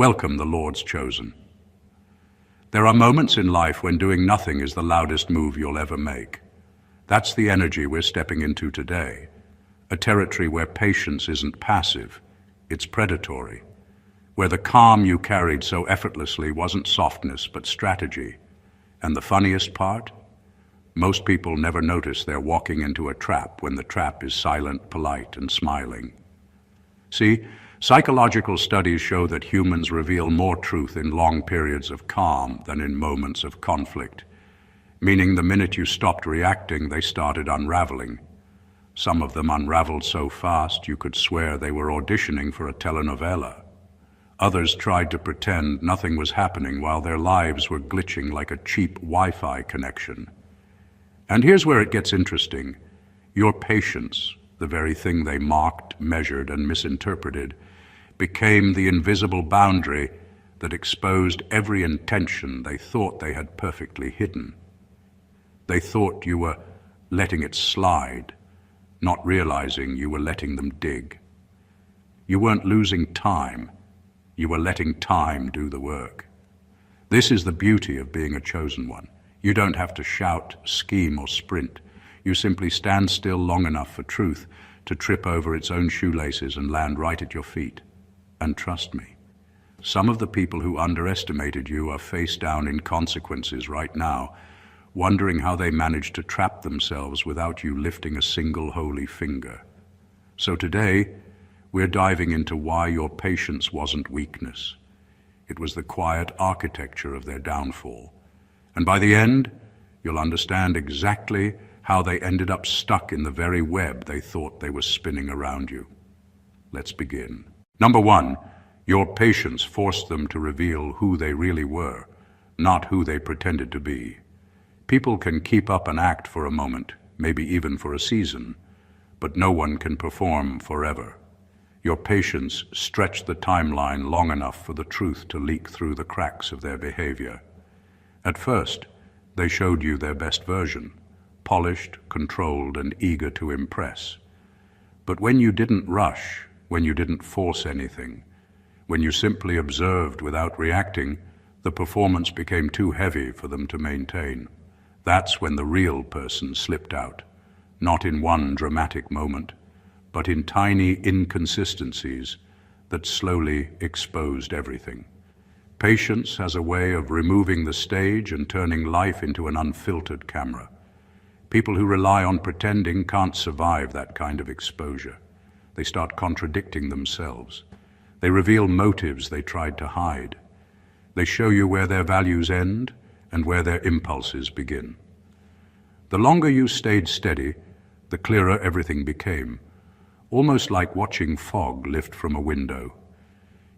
Welcome, the Lord's chosen. There are moments in life when doing nothing is the loudest move you'll ever make. That's the energy we're stepping into today, a territory where patience isn't passive, it's predatory, where the calm you carried so effortlessly wasn't softness but strategy. And the funniest part? Most people never notice they're walking into a trap when the trap is silent, polite, and smiling. See, psychological studies show that humans reveal more truth in long periods of calm than in moments of conflict, meaning the minute you stopped reacting, they started unraveling. Some of them unraveled so fast you could swear they were auditioning for a telenovela. Others tried to pretend nothing was happening while their lives were glitching like a cheap Wi-Fi connection. And here's where it gets interesting. Your patience, the very thing they mocked, measured, and misinterpreted, became the invisible boundary that exposed every intention they thought they had perfectly hidden. They thought you were letting it slide, not realizing you were letting them dig. You weren't losing time, you were letting time do the work. This is the beauty of being a chosen one. You don't have to shout, scheme, or sprint. You simply stand still long enough for truth to trip over its own shoelaces and land right at your feet. And trust me, some of the people who underestimated you are face down in consequences right now, wondering how they managed to trap themselves without you lifting a single holy finger. So today, we're diving into why your patience wasn't weakness. It was the quiet architecture of their downfall. And by the end, you'll understand exactly how they ended up stuck in the very web they thought they were spinning around you. Let's begin. Number one, your patience forced them to reveal who they really were, not who they pretended to be. People can keep up an act for a moment, maybe even for a season, but no one can perform forever. Your patience stretched the timeline long enough for the truth to leak through the cracks of their behavior. At first, they showed you their best version, polished, controlled, and eager to impress. But when you didn't rush, when you didn't force anything, when you simply observed without reacting, the performance became too heavy for them to maintain. That's when the real person slipped out, not in one dramatic moment, but in tiny inconsistencies that slowly exposed everything. Patience has a way of removing the stage and turning life into an unfiltered camera. People who rely on pretending can't survive that kind of exposure. They start contradicting themselves. They reveal motives they tried to hide. They show you where their values end and where their impulses begin. The longer you stayed steady, the clearer everything became, almost like watching fog lift from a window.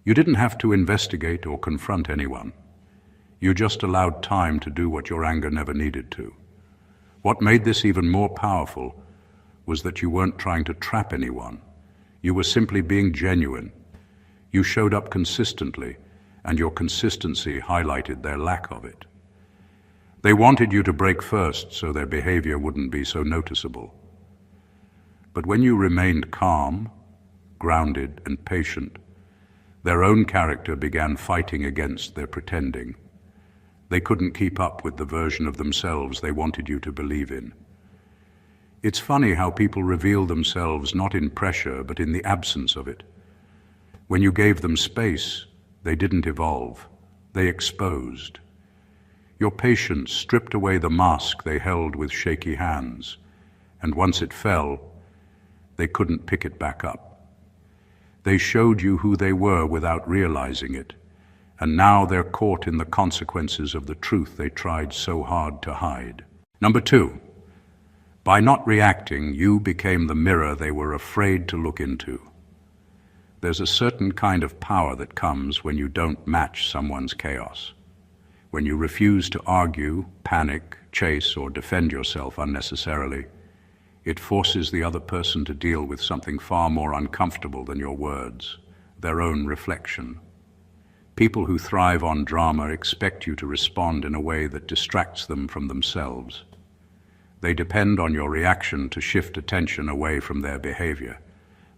You didn't have to investigate or confront anyone. You just allowed time to do what your anger never needed to. What made this even more powerful was that you weren't trying to trap anyone. You were simply being genuine. You showed up consistently, and your consistency highlighted their lack of it. They wanted you to break first so their behavior wouldn't be so noticeable. But when you remained calm, grounded, and patient, their own character began fighting against their pretending. They couldn't keep up with the version of themselves they wanted you to believe in. It's funny how people reveal themselves not in pressure, but in the absence of it. When you gave them space, they didn't evolve. They exposed. Your patience stripped away the mask they held with shaky hands, and once it fell, they couldn't pick it back up. They showed you who they were without realizing it, and now they're caught in the consequences of the truth they tried so hard to hide. Number two, by not reacting, you became the mirror they were afraid to look into. There's a certain kind of power that comes when you don't match someone's chaos. When you refuse to argue, panic, chase, or defend yourself unnecessarily, it forces the other person to deal with something far more uncomfortable than your words, their own reflection. People who thrive on drama expect you to respond in a way that distracts them from themselves. They depend on your reaction to shift attention away from their behavior.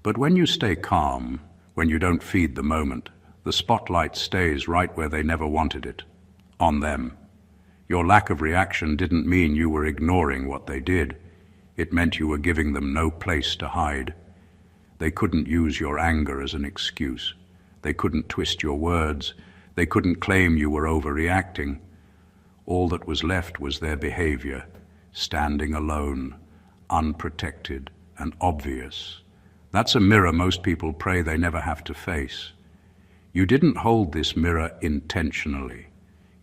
But when you stay calm, when you don't feed the moment, The spotlight stays right where they never wanted it, on them. Your lack of reaction didn't mean you were ignoring what they did. It meant you were giving them no place to hide. They couldn't use your anger as an excuse. They couldn't twist your words. They couldn't claim you were overreacting. All that was left was their behavior, standing alone, unprotected and obvious. That's a mirror most people pray they never have to face. You didn't hold this mirror intentionally.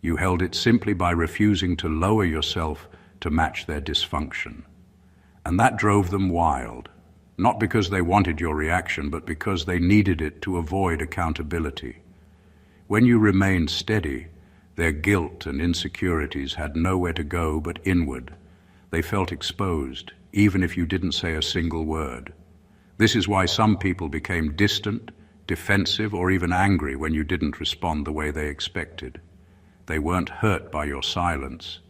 You held it simply by refusing to lower yourself to match their dysfunction. And that drove them wild, not because they wanted your reaction, but because they needed it to avoid accountability. When you remained steady, their guilt and insecurities had nowhere to go but inward. They felt exposed, even if you didn't say a single word. This is why some people became distant, defensive, or even angry when you didn't respond the way they expected. They weren't hurt by your silence.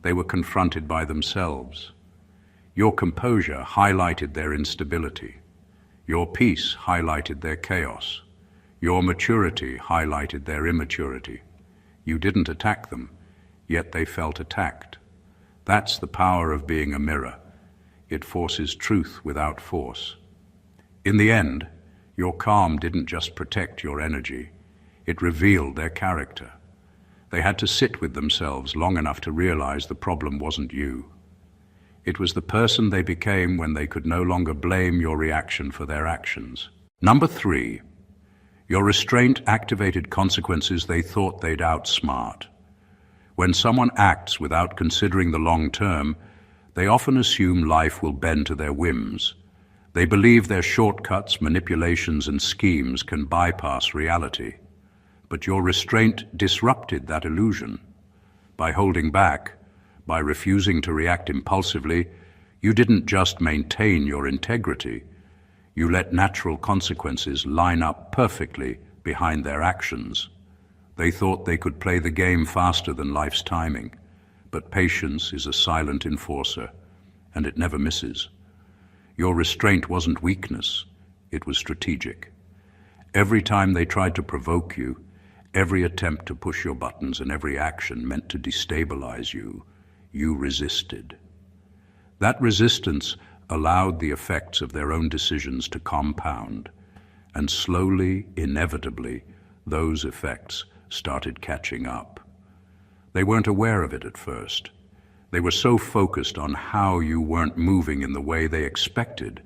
They were confronted by themselves. Your composure highlighted their instability. Your peace highlighted their chaos. Your maturity highlighted their immaturity. You didn't attack them, yet they felt attacked. That's the power of being a mirror. It forces truth without force. In the end, your calm didn't just protect your energy, it revealed their character. They had to sit with themselves long enough to realize the problem wasn't you. It was the person they became when they could no longer blame your reaction for their actions. Number 3, your restraint activated consequences they thought they'd outsmart. When someone acts without considering the long term, they often assume life will bend to their whims. They believe their shortcuts, manipulations, and schemes can bypass reality. But your restraint disrupted that illusion. By holding back, by refusing to react impulsively, you didn't just maintain your integrity. You let natural consequences line up perfectly behind their actions. They thought they could play the game faster than life's timing, but patience is a silent enforcer, and it never misses. Your restraint wasn't weakness, it was strategic. Every time they tried to provoke you, every attempt to push your buttons and every action meant to destabilize you, you resisted. That resistance allowed the effects of their own decisions to compound, and slowly, inevitably, those effects started catching up. They weren't aware of it at first. They were so focused on how you weren't moving in the way they expected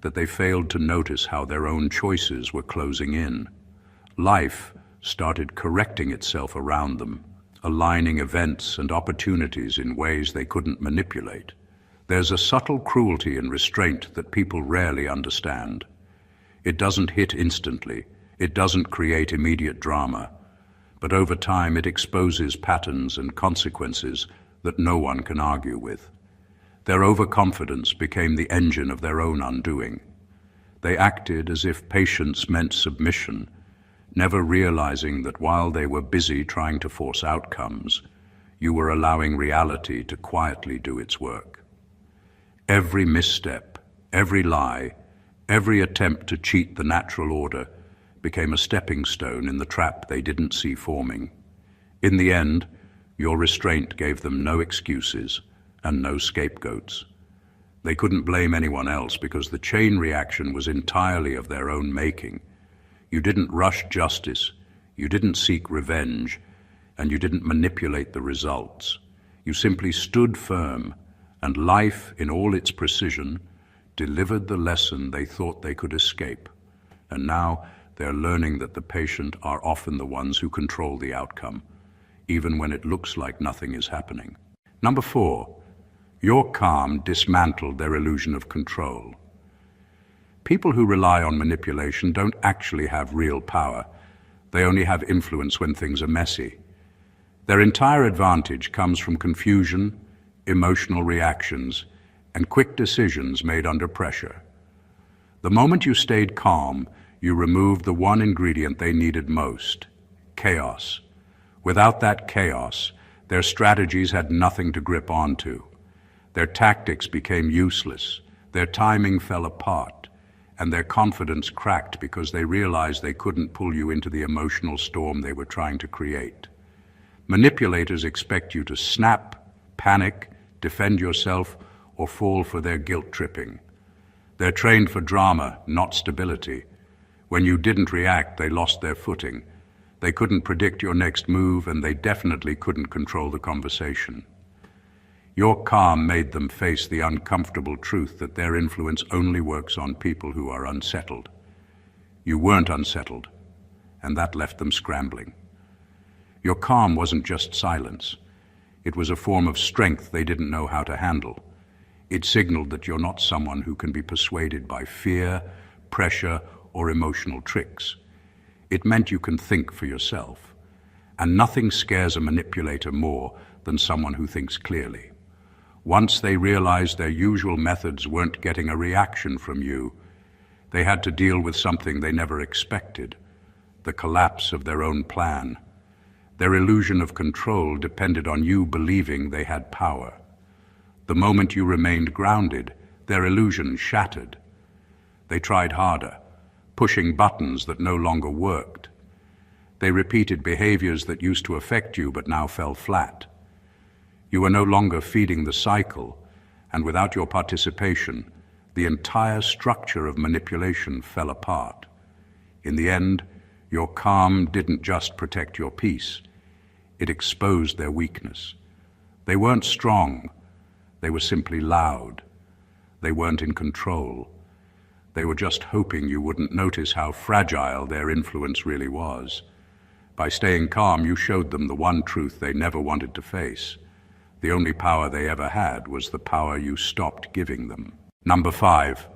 that they failed to notice how their own choices were closing in. Life started correcting itself around them, aligning events and opportunities in ways they couldn't manipulate. There's a subtle cruelty in restraint that people rarely understand. It doesn't hit instantly, it doesn't create immediate drama, but over time it exposes patterns and consequences that no one can argue with. Their overconfidence became the engine of their own undoing. They acted as if patience meant submission, never realizing that while they were busy trying to force outcomes, you were allowing reality to quietly do its work. Every misstep, every lie, every attempt to cheat the natural order became a stepping stone in the trap they didn't see forming. In the end, your restraint gave them no excuses and no scapegoats. They couldn't blame anyone else because the chain reaction was entirely of their own making. You didn't rush justice, you didn't seek revenge, and you didn't manipulate the results. You simply stood firm, and life, in all its precision, delivered the lesson they thought they could escape. And now they're learning that the patient are often the ones who control the outcome, even when it looks like nothing is happening. Number 4, your calm dismantled their illusion of control. People who rely on manipulation don't actually have real power. They only have influence when things are messy. Their entire advantage comes from confusion, emotional reactions, and quick decisions made under pressure. The moment you stayed calm, you removed the one ingredient they needed most: chaos. Without that chaos, their strategies had nothing to grip onto. Their tactics became useless, their timing fell apart, and their confidence cracked because they realized they couldn't pull you into the emotional storm they were trying to create. Manipulators expect you to snap, panic, defend yourself, or fall for their guilt-tripping. They're trained for drama, not stability. When you didn't react, they lost their footing. They couldn't predict your next move, and they definitely couldn't control the conversation. Your calm made them face the uncomfortable truth that their influence only works on people who are unsettled. You weren't unsettled, and that left them scrambling. Your calm wasn't just silence. It was a form of strength they didn't know how to handle. It signaled that you're not someone who can be persuaded by fear, pressure, or emotional tricks. It meant you can think for yourself. And nothing scares a manipulator more than someone who thinks clearly. Once they realized their usual methods weren't getting a reaction from you, they had to deal with something they never expected, the collapse of their own plan. Their illusion of control depended on you believing they had power. The moment you remained grounded, their illusion shattered. They tried harder, pushing buttons that no longer worked. They repeated behaviors that used to affect you but now fell flat. You were no longer feeding the cycle, and without your participation, the entire structure of manipulation fell apart. In the end, your calm didn't just protect your peace, it exposed their weakness. They weren't strong, they were simply loud. They weren't in control. They were just hoping you wouldn't notice how fragile their influence really was. By staying calm, you showed them the one truth they never wanted to face. The only power they ever had was the power you stopped giving them. Number 5.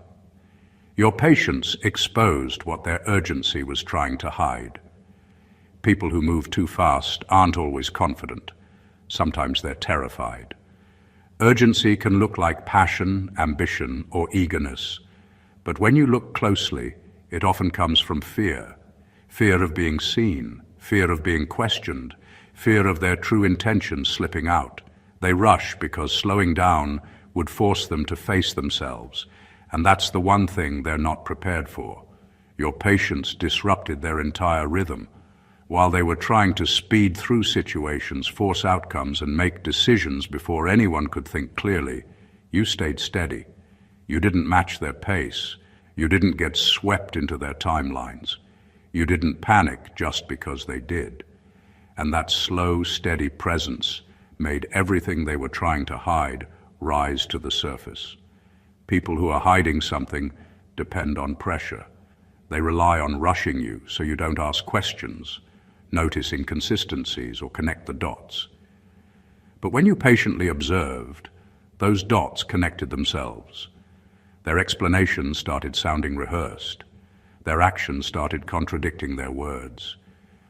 Your patience exposed what their urgency was trying to hide. People who move too fast aren't always confident. Sometimes they're terrified. Urgency can look like passion, ambition, or eagerness. But when you look closely, it often comes from fear. Fear of being seen, fear of being questioned, fear of their true intentions slipping out. They rush because slowing down would force them to face themselves, and that's the one thing they're not prepared for. Your patience disrupted their entire rhythm. While they were trying to speed through situations, force outcomes, and make decisions before anyone could think clearly, you stayed steady. You didn't match their pace. You didn't get swept into their timelines. You didn't panic just because they did. And that slow, steady presence made everything they were trying to hide rise to the surface. People who are hiding something depend on pressure. They rely on rushing you so you don't ask questions, notice inconsistencies, or connect the dots. But when you patiently observed, those dots connected themselves. Their explanations started sounding rehearsed. Their actions started contradicting their words.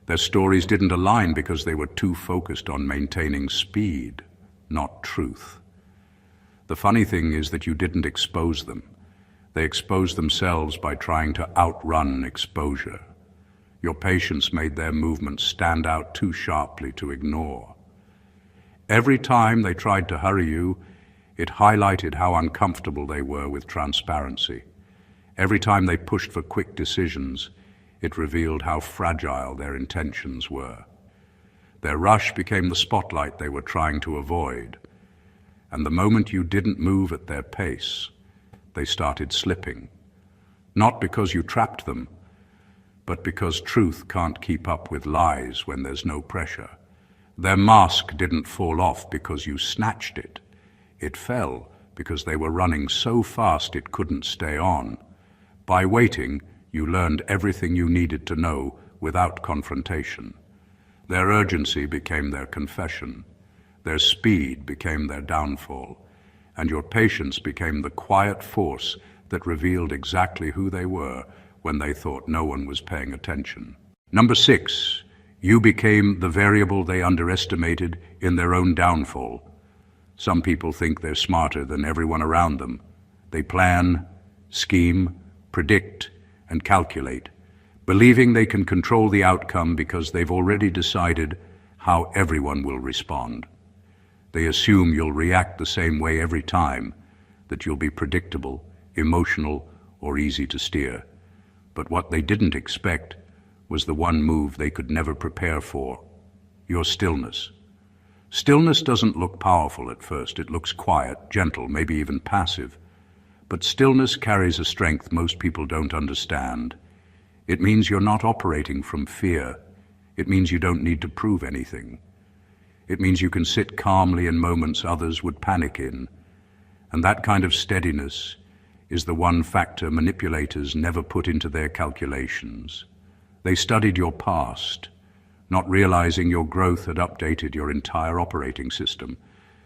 Their stories didn't align because they were too focused on maintaining speed, not truth. The funny thing is that you didn't expose them. They exposed themselves by trying to outrun exposure. Your patience made their movements stand out too sharply to ignore. Every time they tried to hurry you, it highlighted how uncomfortable they were with transparency. Every time they pushed for quick decisions, it revealed how fragile their intentions were. Their rush became the spotlight they were trying to avoid. And the moment you didn't move at their pace, they started slipping. Not because you trapped them, but because truth can't keep up with lies when there's no pressure. Their mask didn't fall off because you snatched it. It fell because they were running so fast it couldn't stay on. By waiting, you learned everything you needed to know without confrontation. Their urgency became their confession. Their speed became their downfall. And your patience became the quiet force that revealed exactly who they were when they thought no one was paying attention. Number 6, you became the variable they underestimated in their own downfall. Some people think they're smarter than everyone around them. They plan, scheme, predict, and calculate, believing they can control the outcome because they've already decided how everyone will respond. They assume you'll react the same way every time, that you'll be predictable, emotional, or easy to steer. But what they didn't expect was the one move they could never prepare for: your stillness. Stillness doesn't look powerful at first. It looks quiet, gentle, maybe even passive. But stillness carries a strength most people don't understand. It means you're not operating from fear. It means you don't need to prove anything. It means you can sit calmly in moments others would panic in. And that kind of steadiness is the one factor manipulators never put into their calculations. They studied your past, not realizing your growth had updated your entire operating system.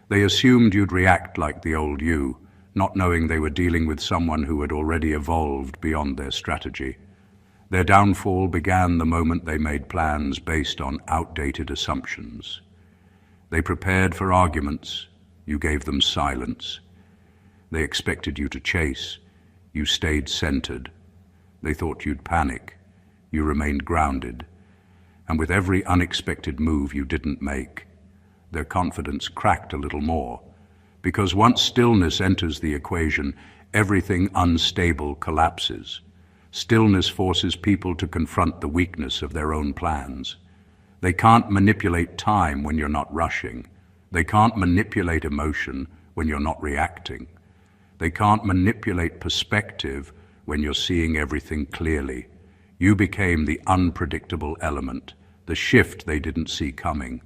They assumed you'd react like the old you, not knowing they were dealing with someone who had already evolved beyond their strategy. Their downfall began the moment they made plans based on outdated assumptions. They prepared for arguments. You gave them silence. They expected you to chase. You stayed centered. They thought you'd panic. You remained grounded. And with every unexpected move you didn't make, their confidence cracked a little more. Because once stillness enters the equation, everything unstable collapses. Stillness forces people to confront the weakness of their own plans. They can't manipulate time when you're not rushing. They can't manipulate emotion when you're not reacting. They can't manipulate perspective when you're seeing everything clearly. You became the unpredictable element, the shift they didn't see coming,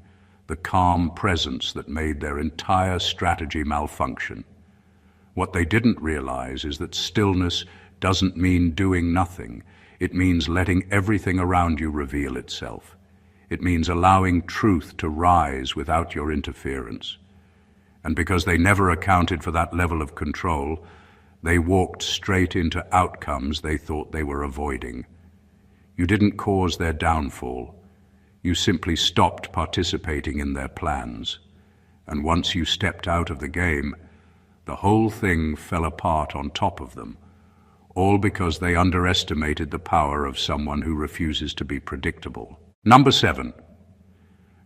the calm presence that made their entire strategy malfunction. What they didn't realize is that stillness doesn't mean doing nothing. It means letting everything around you reveal itself. It means allowing truth to rise without your interference. And because they never accounted for that level of control, they walked straight into outcomes they thought they were avoiding. You didn't cause their downfall. You simply stopped participating in their plans. And once you stepped out of the game, the whole thing fell apart on top of them, all because they underestimated the power of someone who refuses to be predictable. Number 7,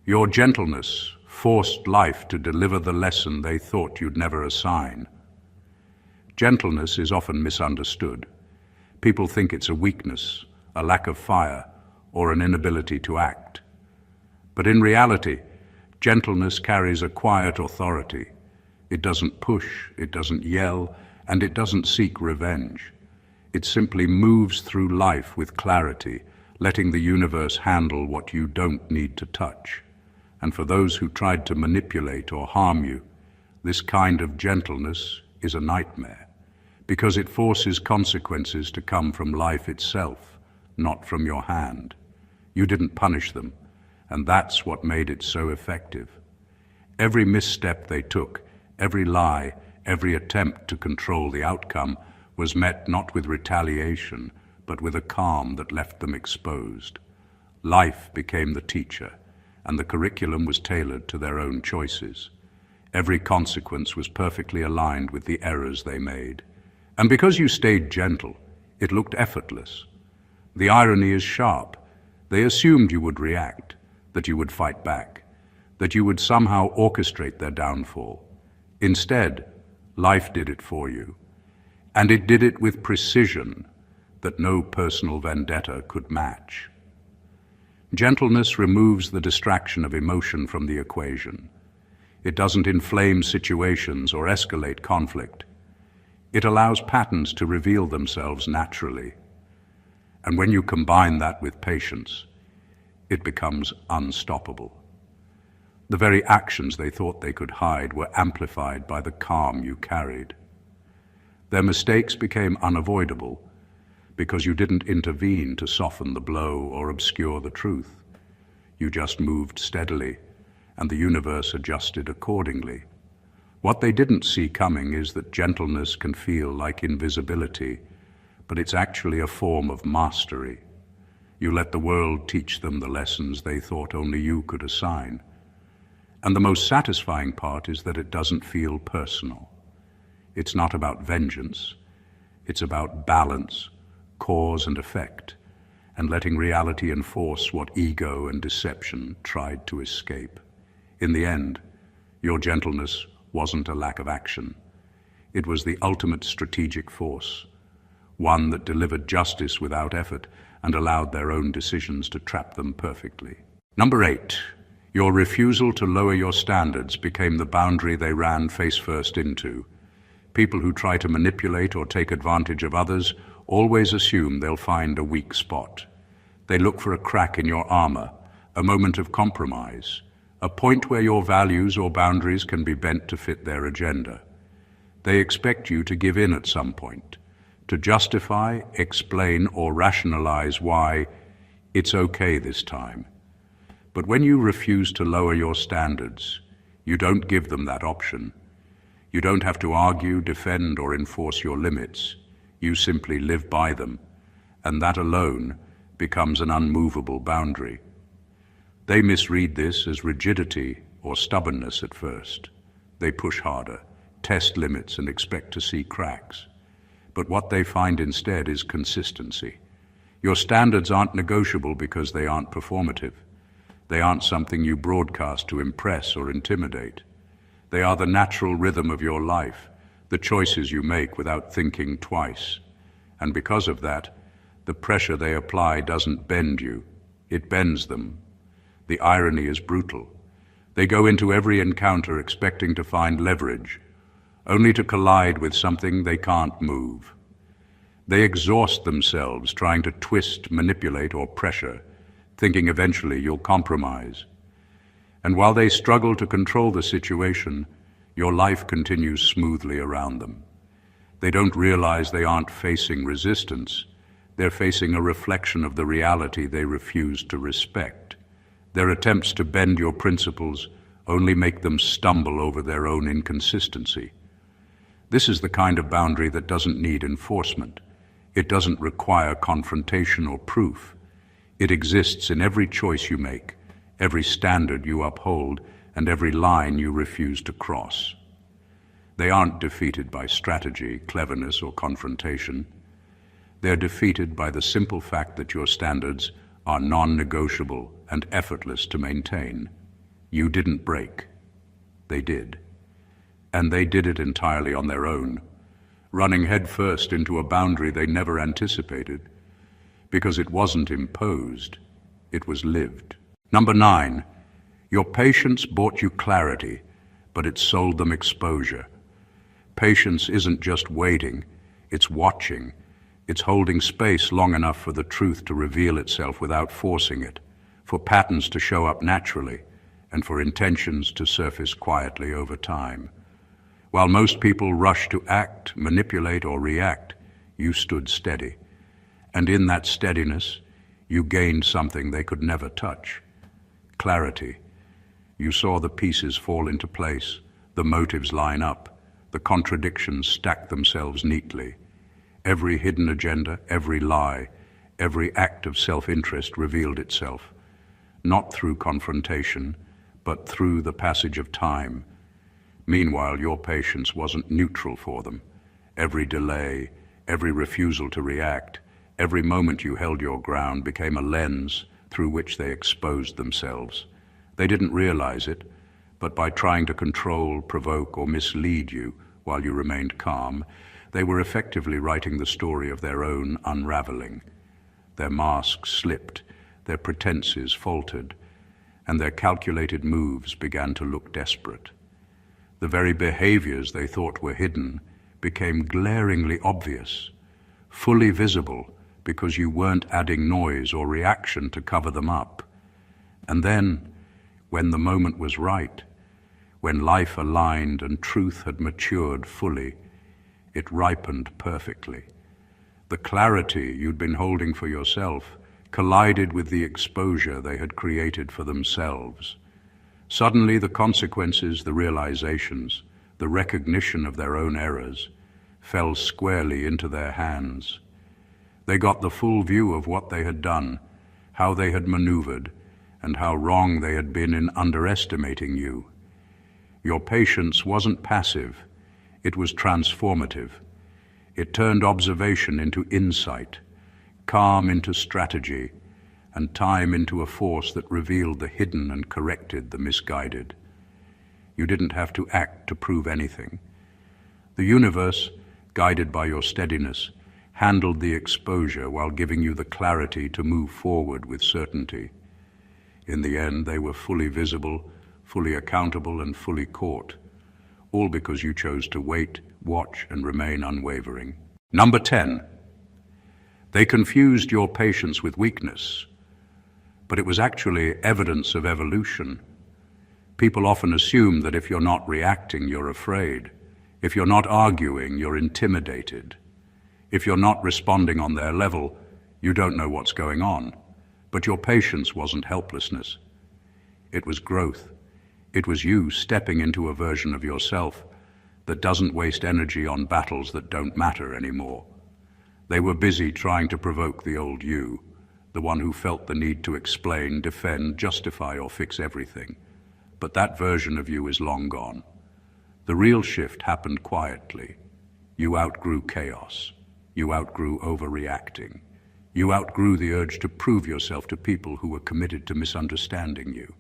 your gentleness forced life to deliver the lesson they thought you'd never assign. Gentleness is often misunderstood. People think it's a weakness, a lack of fire, or an inability to act. But in reality, gentleness carries a quiet authority. It doesn't push, it doesn't yell, and it doesn't seek revenge. It simply moves through life with clarity, letting the universe handle what you don't need to touch. And for those who tried to manipulate or harm you, this kind of gentleness is a nightmare, because it forces consequences to come from life itself, not from your hand. You didn't punish them, and that's what made it so effective. Every misstep they took, every lie, every attempt to control the outcome was met not with retaliation, but with a calm that left them exposed. Life became the teacher, and the curriculum was tailored to their own choices. Every consequence was perfectly aligned with the errors they made. And because you stayed gentle, it looked effortless. The irony is sharp. They assumed you would react, that you would fight back, that you would somehow orchestrate their downfall. Instead, life did it for you. And it did it with precision that no personal vendetta could match. Gentleness removes the distraction of emotion from the equation. It doesn't inflame situations or escalate conflict. It allows patterns to reveal themselves naturally. And when you combine that with patience, it becomes unstoppable. The very actions they thought they could hide were amplified by the calm you carried. Their mistakes became unavoidable because you didn't intervene to soften the blow or obscure the truth. You just moved steadily, and the universe adjusted accordingly. What they didn't see coming is that gentleness can feel like invisibility, but it's actually a form of mastery. You let the world teach them the lessons they thought only you could assign. And the most satisfying part is that it doesn't feel personal. It's not about vengeance. It's about balance, cause and effect, and letting reality enforce what ego and deception tried to escape. In the end, your gentleness wasn't a lack of action. It was the ultimate strategic force, one that delivered justice without effort and allowed their own decisions to trap them perfectly. Number 8. Your refusal to lower your standards became the boundary they ran face first into. People who try to manipulate or take advantage of others always assume they'll find a weak spot. They look for a crack in your armor, a moment of compromise, a point where your values or boundaries can be bent to fit their agenda. They expect you to give in at some point, to justify, explain, or rationalize why it's okay this time. But when you refuse to lower your standards, you don't give them that option. You don't have to argue, defend, or enforce your limits. You simply live by them, and that alone becomes an unmovable boundary. They misread this as rigidity or stubbornness at first. They push harder, test limits, and expect to see cracks. But what they find instead is consistency. Your standards aren't negotiable because they aren't performative. They aren't something you broadcast to impress or intimidate. They are the natural rhythm of your life, the choices you make without thinking twice. And because of that, the pressure they apply doesn't bend you, it bends them. The irony is brutal. They go into every encounter expecting to find leverage, only to collide with something they can't move. They exhaust themselves trying to twist, manipulate, or pressure, thinking eventually you'll compromise. And while they struggle to control the situation, your life continues smoothly around them. They don't realize they aren't facing resistance. They're facing a reflection of the reality they refuse to respect. Their attempts to bend your principles only make them stumble over their own inconsistency. This is the kind of boundary that doesn't need enforcement. It doesn't require confrontation or proof. It exists in every choice you make, every standard you uphold, and every line you refuse to cross. They aren't defeated by strategy, cleverness, or confrontation. They're defeated by the simple fact that your standards are non-negotiable and effortless to maintain. You didn't break. They did. And they did it entirely on their own, running headfirst into a boundary they never anticipated, because it wasn't imposed, it was lived. Number 9, your patience bought you clarity, but it sold them exposure. Patience isn't just waiting, it's watching. It's holding space long enough for the truth to reveal itself without forcing it, for patterns to show up naturally, and for intentions to surface quietly over time. While most people rush to act, manipulate, or react, you stood steady. And in that steadiness, you gained something they could never touch. Clarity. You saw the pieces fall into place, the motives line up, the contradictions stack themselves neatly. Every hidden agenda, every lie, every act of self-interest revealed itself, not through confrontation, but through the passage of time. Meanwhile, your patience wasn't neutral for them. Every delay, every refusal to react, every moment you held your ground became a lens through which they exposed themselves. They didn't realize it, but by trying to control, provoke, or mislead you while you remained calm, they were effectively writing the story of their own unraveling. Their masks slipped, their pretenses faltered, and their calculated moves began to look desperate. The very behaviors they thought were hidden became glaringly obvious, fully visible, because you weren't adding noise or reaction to cover them up. And then, when the moment was right, when life aligned and truth had matured fully, it ripened perfectly. The clarity you'd been holding for yourself collided with the exposure they had created for themselves. Suddenly, the consequences, the realizations, the recognition of their own errors fell squarely into their hands. They got the full view of what they had done, how they had maneuvered, and how wrong they had been in underestimating you. Your patience wasn't passive, it was transformative. It turned observation into insight, calm into strategy, and time into a force that revealed the hidden and corrected the misguided. You didn't have to act to prove anything. The universe, guided by your steadiness, handled the exposure while giving you the clarity to move forward with certainty. In the end, they were fully visible, fully accountable, and fully caught, all because you chose to wait, watch, and remain unwavering. Number 10. They confused your patience with weakness, but it was actually evidence of evolution. People often assume that if you're not reacting, you're afraid. If you're not arguing, you're intimidated. If you're not responding on their level, you don't know what's going on. But your patience wasn't helplessness. It was growth. It was you stepping into a version of yourself that doesn't waste energy on battles that don't matter anymore. They were busy trying to provoke the old you, the one who felt the need to explain, defend, justify, or fix everything. But that version of you is long gone. The real shift happened quietly. You outgrew chaos. You outgrew overreacting. You outgrew the urge to prove yourself to people who were committed to misunderstanding you.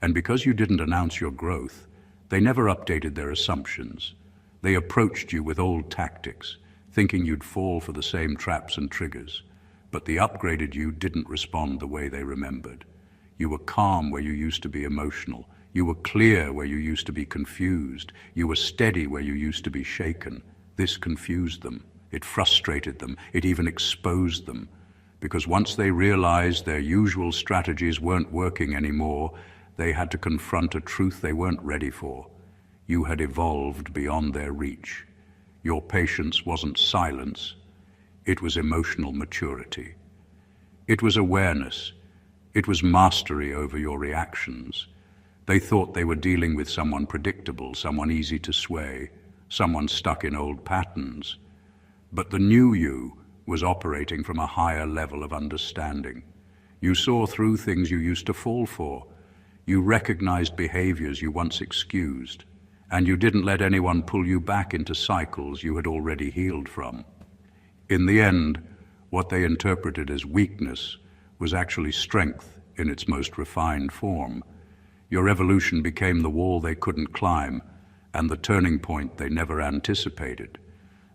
And because you didn't announce your growth, they never updated their assumptions. They approached you with old tactics, thinking you'd fall for the same traps and triggers. But the upgraded you didn't respond the way they remembered. You were calm where you used to be emotional. You were clear where you used to be confused. You were steady where you used to be shaken. This confused them. It frustrated them. It even exposed them. Because once they realized their usual strategies weren't working anymore, they had to confront a truth they weren't ready for. You had evolved beyond their reach. Your patience wasn't silence. It was emotional maturity. It was awareness. It was mastery over your reactions. They thought they were dealing with someone predictable, someone easy to sway, someone stuck in old patterns. But the new you was operating from a higher level of understanding. You saw through things you used to fall for. You recognized behaviors you once excused, and you didn't let anyone pull you back into cycles you had already healed from. In the end, what they interpreted as weakness was actually strength in its most refined form. Your evolution became the wall they couldn't climb and the turning point they never anticipated.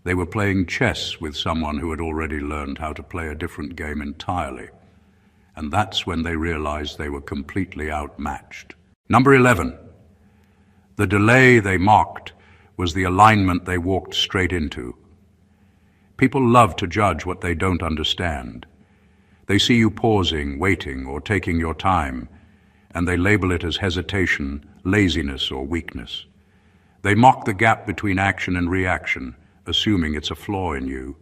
They were playing chess with someone who had already learned how to play a different game entirely. And that's when they realized they were completely outmatched. Number 11. The delay they mocked was the alignment they walked straight into. People love to judge what they don't understand. They see you pausing, waiting, or taking your time, and they label it as hesitation, laziness, or weakness. They mock the gap between action and reaction, assuming it's a flaw in you.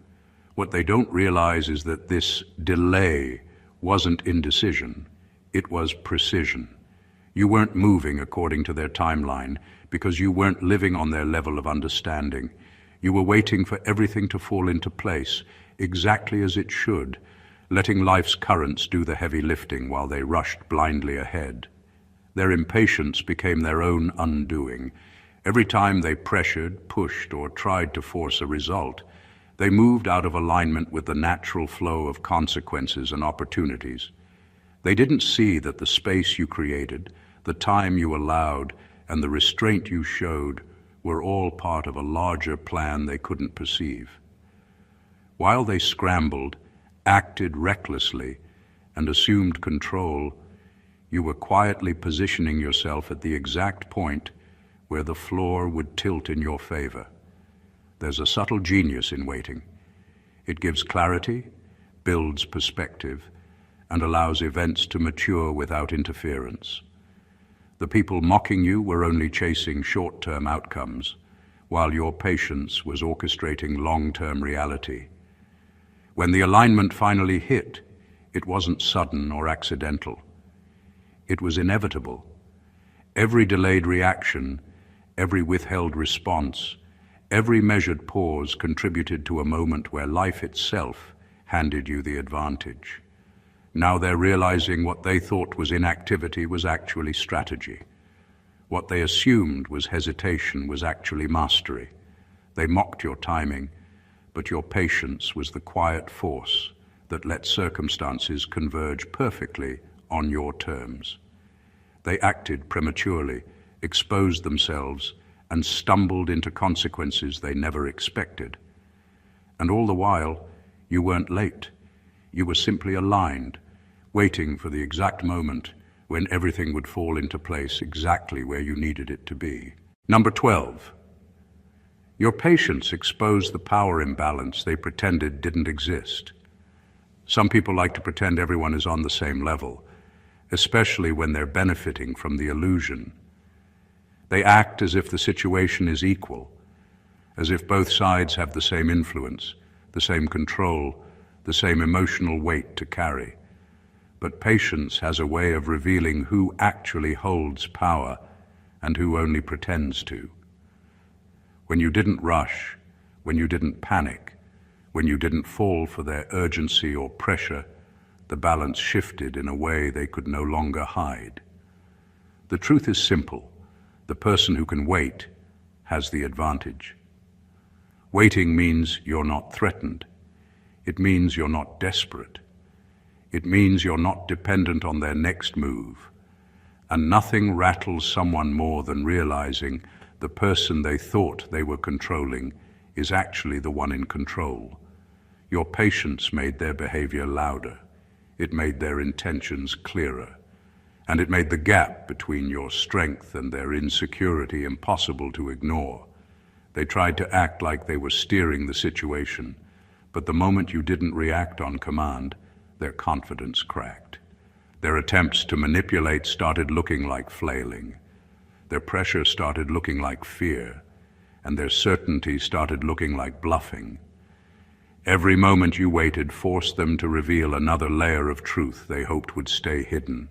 What they don't realize is that this delay wasn't indecision, it was precision. You weren't moving according to their timeline because you weren't living on their level of understanding. You were waiting for everything to fall into place, exactly as it should, letting life's currents do the heavy lifting while they rushed blindly ahead. Their impatience became their own undoing. Every time they pressured, pushed, or tried to force a result, they moved out of alignment with the natural flow of consequences and opportunities. They didn't see that the space you created, the time you allowed, and the restraint you showed were all part of a larger plan they couldn't perceive. While they scrambled, acted recklessly, and assumed control, you were quietly positioning yourself at the exact point where the floor would tilt in your favor. There's a subtle genius in waiting. It gives clarity, builds perspective, and allows events to mature without interference. The people mocking you were only chasing short-term outcomes, while your patience was orchestrating long-term reality. When the alignment finally hit, it wasn't sudden or accidental. It was inevitable. Every delayed reaction, every withheld response, every measured pause contributed to a moment where life itself handed you the advantage. Now they're realizing what they thought was inactivity was actually strategy. What they assumed was hesitation was actually mastery. They mocked your timing, but your patience was the quiet force that let circumstances converge perfectly on your terms. They acted prematurely, exposed themselves, and stumbled into consequences they never expected. And all the while, You weren't late. You were simply aligned, waiting for the exact moment when everything would fall into place exactly where you needed it to be. Number 12. Your patience exposed the power imbalance they pretended didn't exist. Some people like to pretend everyone is on the same level, especially when they're benefiting from the illusion. They act as if the situation is equal, as if both sides have the same influence, the same control, the same emotional weight to carry. But patience has a way of revealing who actually holds power and who only pretends to. When you didn't rush, when you didn't panic, when you didn't fall for their urgency or pressure, the balance shifted in a way they could no longer hide. The truth is simple. The person who can wait has the advantage. Waiting means you're not threatened. It means you're not desperate. It means you're not dependent on their next move. And nothing rattles someone more than realizing the person they thought they were controlling is actually the one in control. Your patience made their behavior louder. It made their intentions clearer. And it made the gap between your strength and their insecurity impossible to ignore. They tried to act like they were steering the situation, but the moment you didn't react on command, their confidence cracked. Their attempts to manipulate started looking like flailing. Their pressure started looking like fear, and their certainty started looking like bluffing. Every moment you waited forced them to reveal another layer of truth they hoped would stay hidden.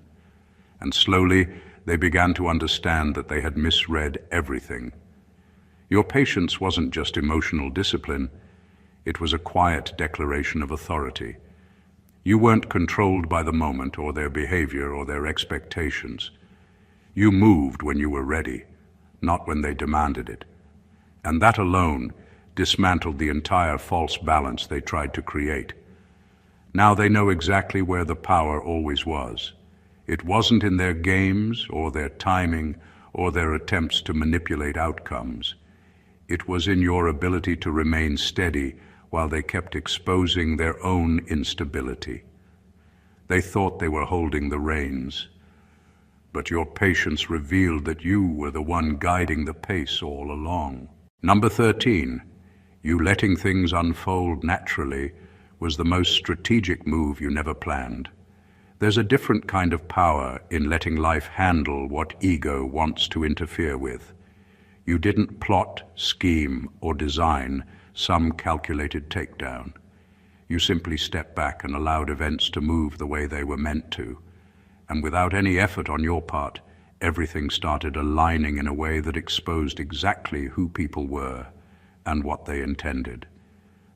And slowly, they began to understand that they had misread everything. Your patience wasn't just emotional discipline, it was a quiet declaration of authority. You weren't controlled by the moment or their behavior or their expectations. You moved when you were ready, not when they demanded it. And that alone dismantled the entire false balance they tried to create. Now they know exactly where the power always was. It wasn't in their games or their timing or their attempts to manipulate outcomes. It was in your ability to remain steady while they kept exposing their own instability. They thought they were holding the reins, but your patience revealed that you were the one guiding the pace all along. Number 13, you letting things unfold naturally was the most strategic move you never planned. There's a different kind of power in letting life handle what ego wants to interfere with. You didn't plot, scheme, or design some calculated takedown. You simply stepped back and allowed events to move the way they were meant to. And without any effort on your part, everything started aligning in a way that exposed exactly who people were and what they intended.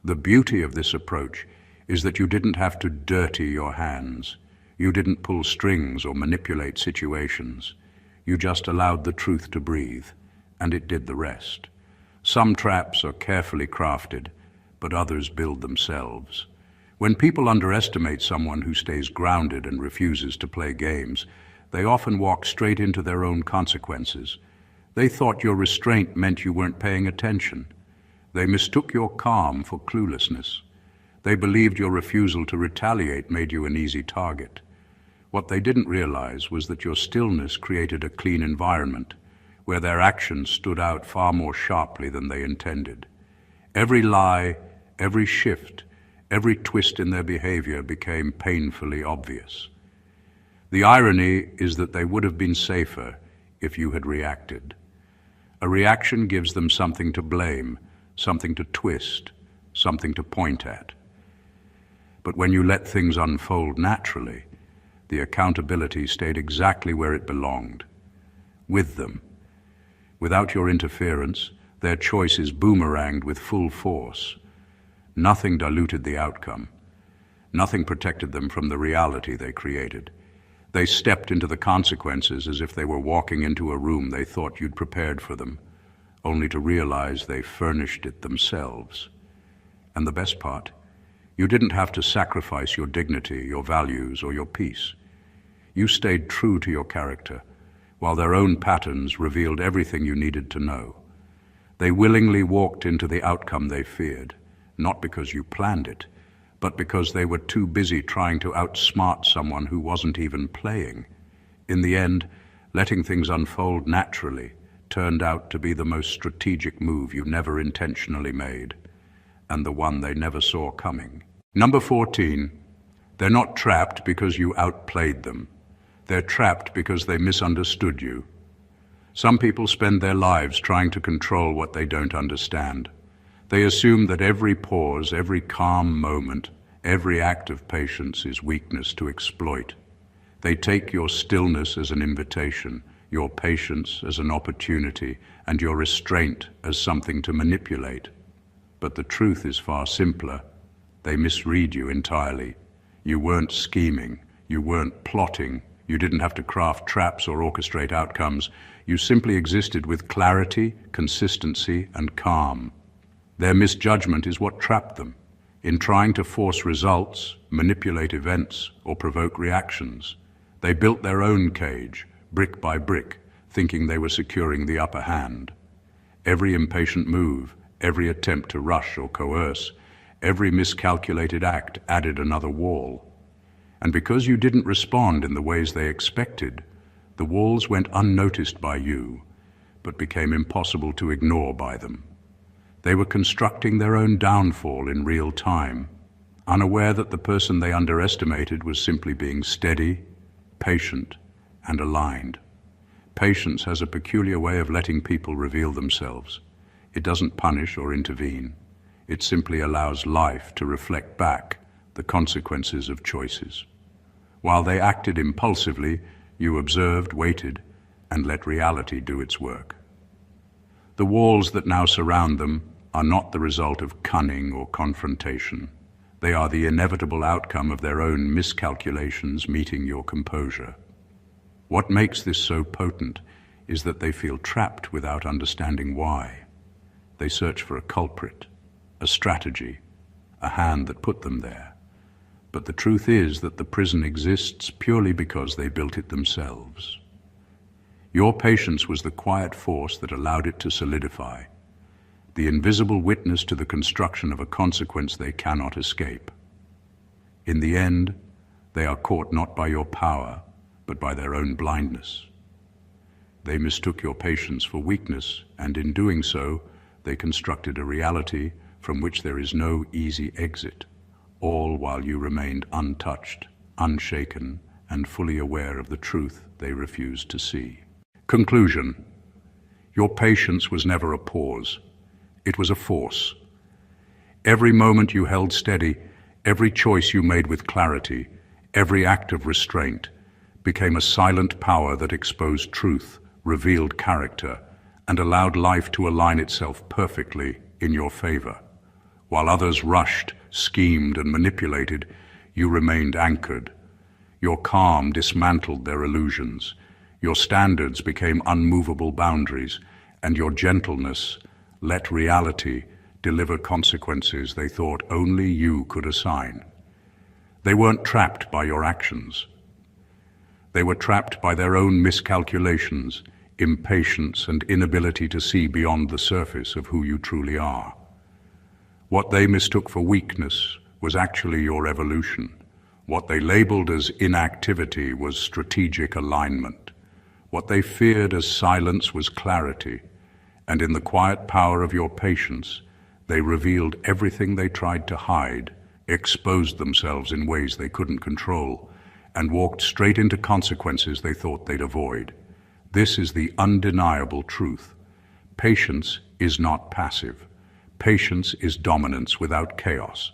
The beauty of this approach is that you didn't have to dirty your hands. You didn't pull strings or manipulate situations. You just allowed the truth to breathe, and it did the rest. Some traps are carefully crafted, but others build themselves. When people underestimate someone who stays grounded and refuses to play games, they often walk straight into their own consequences. They thought your restraint meant you weren't paying attention. They mistook your calm for cluelessness. They believed your refusal to retaliate made you an easy target. What they didn't realize was that your stillness created a clean environment, where their actions stood out far more sharply than they intended. Every lie, every shift, every twist in their behavior became painfully obvious. The irony is that they would have been safer if you had reacted. A reaction gives them something to blame, something to twist, something to point at. But when you let things unfold naturally, the accountability stayed exactly where it belonged, with them. Without your interference, their choices boomeranged with full force. Nothing diluted the outcome. Nothing protected them from the reality they created. They stepped into the consequences as if they were walking into a room they thought you'd prepared for them, only to realize they furnished it themselves. And the best part, you didn't have to sacrifice your dignity, your values, or your peace. You stayed true to your character, while their own patterns revealed everything you needed to know. They willingly walked into the outcome they feared, not because you planned it, but because they were too busy trying to outsmart someone who wasn't even playing. In the end, letting things unfold naturally turned out to be the most strategic move you never intentionally made, and the one they never saw coming. Number 14. They're not trapped because you outplayed them. They're trapped because they misunderstood you. Some people spend their lives trying to control what they don't understand. They assume that every pause, every calm moment, every act of patience is weakness to exploit. They take your stillness as an invitation, your patience as an opportunity, and your restraint as something to manipulate. But the truth is far simpler. They misread you entirely. You weren't scheming, you weren't plotting, you didn't have to craft traps or orchestrate outcomes. You simply existed with clarity, consistency, and calm. Their misjudgment is what trapped them. In trying to force results, manipulate events, or provoke reactions, they built their own cage, brick by brick, thinking they were securing the upper hand. Every impatient move, every attempt to rush or coerce, every miscalculated act added another wall. And because you didn't respond in the ways they expected, the walls went unnoticed by you, but became impossible to ignore by them. They were constructing their own downfall in real time, unaware that the person they underestimated was simply being steady, patient, and aligned. Patience has a peculiar way of letting people reveal themselves. It doesn't punish or intervene. It simply allows life to reflect back the consequences of choices. While they acted impulsively, you observed, waited, and let reality do its work. The walls that now surround them are not the result of cunning or confrontation. They are the inevitable outcome of their own miscalculations meeting your composure. What makes this so potent is that they feel trapped without understanding why. They search for a culprit, a strategy, a hand that put them there. But the truth is that the prison exists purely because they built it themselves. Your patience was the quiet force that allowed it to solidify, the invisible witness to the construction of a consequence they cannot escape. In the end, they are caught not by your power, but by their own blindness. They mistook your patience for weakness, and in doing so, they constructed a reality from which there is no easy exit, all while you remained untouched, unshaken, and fully aware of the truth they refused to see. Conclusion. Your patience was never a pause. It was a force. Every moment you held steady, every choice you made with clarity, every act of restraint, became a silent power that exposed truth, revealed character, and allowed life to align itself perfectly in your favor. While others rushed, schemed, and manipulated, you remained anchored. Your calm dismantled their illusions. Your standards became unmovable boundaries, and your gentleness let reality deliver consequences they thought only you could assign. They weren't trapped by your actions. They were trapped by their own miscalculations, impatience, and inability to see beyond the surface of who you truly are. What they mistook for weakness was actually your evolution. What they labeled as inactivity was strategic alignment. What they feared as silence was clarity. And in the quiet power of your patience, they revealed everything they tried to hide, exposed themselves in ways they couldn't control, and walked straight into consequences they thought they'd avoid. This is the undeniable truth. Patience is not passive. Patience is dominance without chaos.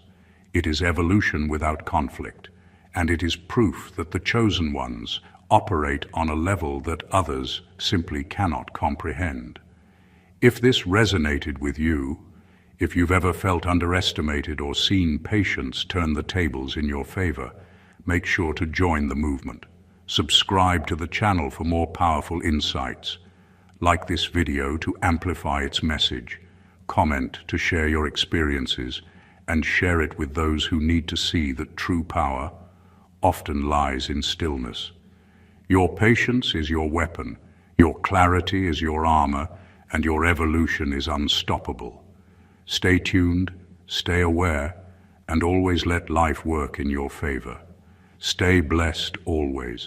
It is evolution without conflict. And it is proof that the chosen ones operate on a level that others simply cannot comprehend. If this resonated with you, if you've ever felt underestimated or seen patience turn the tables in your favor, make sure to join the movement. Subscribe to the channel for more powerful insights. Like this video to amplify its message. Comment to share your experiences, and share it with those who need to see that true power often lies in stillness. Your patience is your weapon, your clarity is your armor, and your evolution is unstoppable. Stay tuned, stay aware, and always let life work in your favor. Stay blessed always.